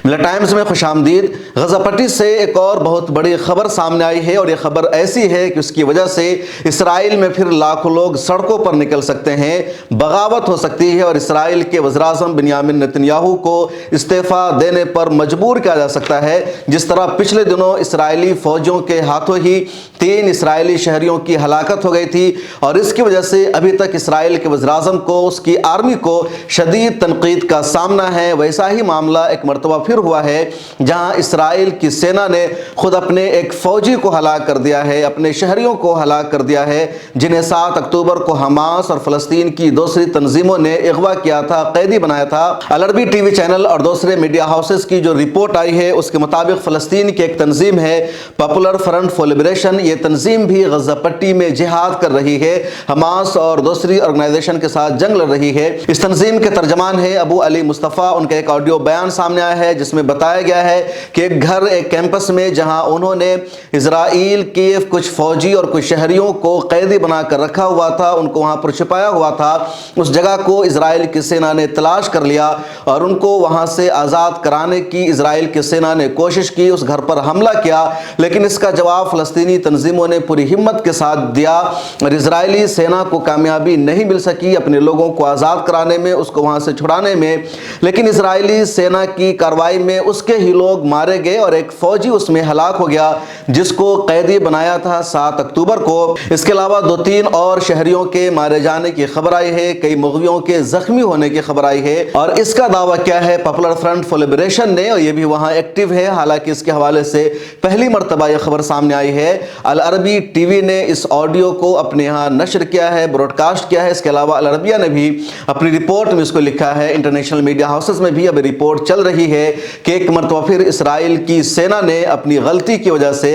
मिला टाइम्स में खुश आमदीद। गजा पट्टी से एक और बहुत बड़ी खबर सामने आई है और ये खबर ऐसी है कि उसकी वजह से इसराइल में फिर लाखों लोग सड़कों पर निकल सकते हैं, बगावत हो सकती है और इसराइल के वज़ीर-ए-आज़म बिन्यामिन नेतन्याहू को इस्तीफ़ा देने पर मजबूर किया जा सकता है। जिस तरह पिछले दिनों इसराइली फ़ौजियों के हाथों ही 3 इसराइली शहरियों की हलाकत हो गई थी और इसकी वजह से अभी तक इसराइल के वज़ीर-ए-आज़म को, उसकी आर्मी को शदीद तनकीद का सामना है। वैसा ही मामला एक मरतबा फिर हुआ है जहां इसराइल की सेना ने खुद अपने एक फौजी को हलाक कर दिया है, अपने शहरियों को हलाक कर दिया है, जिन्हें 7 अक्टूबर को हमास और फ़लस्तीन की दूसरी तंजीमों ने अगवा किया था, कैदी बनाया था। अल अरबी टीवी चैनल और दूसरे मीडिया हाउसेस की जो रिपोर्ट आई है उसके मुताबिक फ़लस्तीन की एक तंजीम है पॉपुलर फ्रंट फॉर लिबरेशन, ये तंजीम भी गजा पट्टी में जिहाद कर रही है, हमास और दूसरी ऑर्गेनाइजेशन के साथ जंग लड़ रही है। इस तंजीम के तर्जमान है अबू अली मुस्तफ़ा। उनका एक ऑडियो बयान सामने आया है जिसमें बताया गया है कि एक घर, एक कैंपस में जहां उन्होंने इजराइल के कुछ फौजी और कुछ शहरियों को कैदी बनाकर रखा हुआ था, उनको वहां पर छिपाया हुआ था, उस जगह को इजराइल की सेना ने तलाश कर लिया और उनको वहां से आज़ाद कराने की इजराइल की सेना ने कोशिश की, उस घर पर हमला किया। लेकिन इसका जवाब फ़लस्तीनी तंजीमों ने पूरी हिम्मत के साथ दिया और इजरायली सेना को कामयाबी नहीं मिल सकी अपने लोगों को आज़ाद कराने में, उसको वहां से छुड़ाने में। लेकिन इजरायली सेना की कार्रवाई में उसके ही लोग मारे गए और एक फौजी उसमें हलाक हो गया जिसको कैदी बनाया था 7 अक्टूबर को। इसके अलावा 2-3 और शहरियों के मारे जाने की खबर आई है, कई मुग़वियों के जख्मी होने की खबर आई है और इसका दावा क्या है पॉपुलर फ्रंट फॉर लिबरेशन ने, और ये भी वहां एक्टिव है। हालांकि इसके हवाले से पहली मरतबा यह खबर सामने आई है। अल अरबी टीवी ने इस ऑडियो को अपने यहाँ नशर किया है, ब्रॉडकास्ट किया है। इसके अलावा अल अरबिया ने भी अपनी रिपोर्ट में इसको लिखा है। इंटरनेशनल मीडिया हाउसेस में भी अब रिपोर्ट चल रही है कि एक मरतबा फिर इसराइल की सेना ने अपनी गलती की वजह से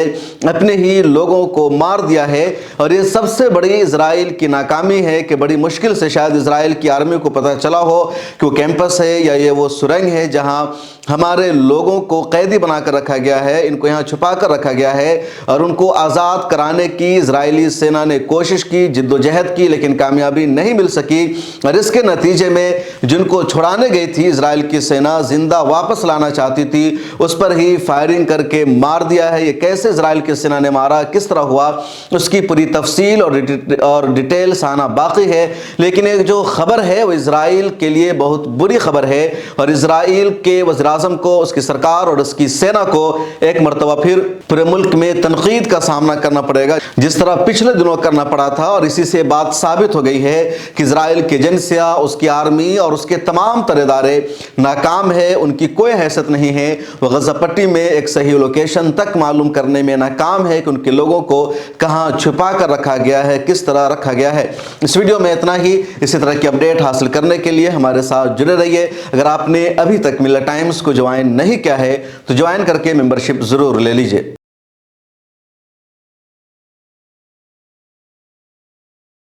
अपने ही लोगों को मार दिया है और ये सबसे बड़ी इजराइल की नाकामी है कि बड़ी मुश्किल से शायद इजराइल की आर्मी को पता चला हो कि वो कैंपस है या ये वो सुरंग है जहां हमारे लोगों को कैदी बनाकर रखा गया है, इनको यहाँ छुपा कर रखा गया है और उनको आज़ाद कराने की इजरायली सेना ने कोशिश की, जिद्दोजहद की, लेकिन कामयाबी नहीं मिल सकी और इसके नतीजे में जिनको छुड़ाने गई थी इजराइल की सेना, जिंदा वापस लाना चाहती थी, उस पर ही फायरिंग करके मार दिया है। ये कैसे इजराइल की सेना ने मारा, किस तरह हुआ, उसकी पूरी तफसील और डिटेल्स आना बाकी है। लेकिन एक जो खबर है वो इजराइल के लिए बहुत बुरी खबर है और इजराइल के वज़ीर-ए-आज़म को, उसकी सरकार और उसकी सेना को एक मरतबा फिर पूरे मुल्क में तनकीद का सामना करना पड़ेगा जिस तरह पिछले दिनों करना पड़ा था। और इसी से बात साबित हो गई है कि इजराइल की एजेंसियां, उसकी आर्मी और उसके तमाम तरेदारे नाकाम है, उनकी कोई हैसियत नहीं है। वो गजा पट्टी में एक सही लोकेशन तक मालूम करने में नाकाम है कि उनके लोगों को कहाँ छुपा कर रखा गया है, किस तरह रखा गया है। इस वीडियो में इतना ही। इसी तरह की अपडेट हासिल करने के लिए हमारे साथ जुड़े रहिए। अगर आपने अभी तक मिला टाइम्स को ज्वाइन नहीं किया है तो ज्वाइन करके मेंबरशिप ज़रूर ले लीजिए।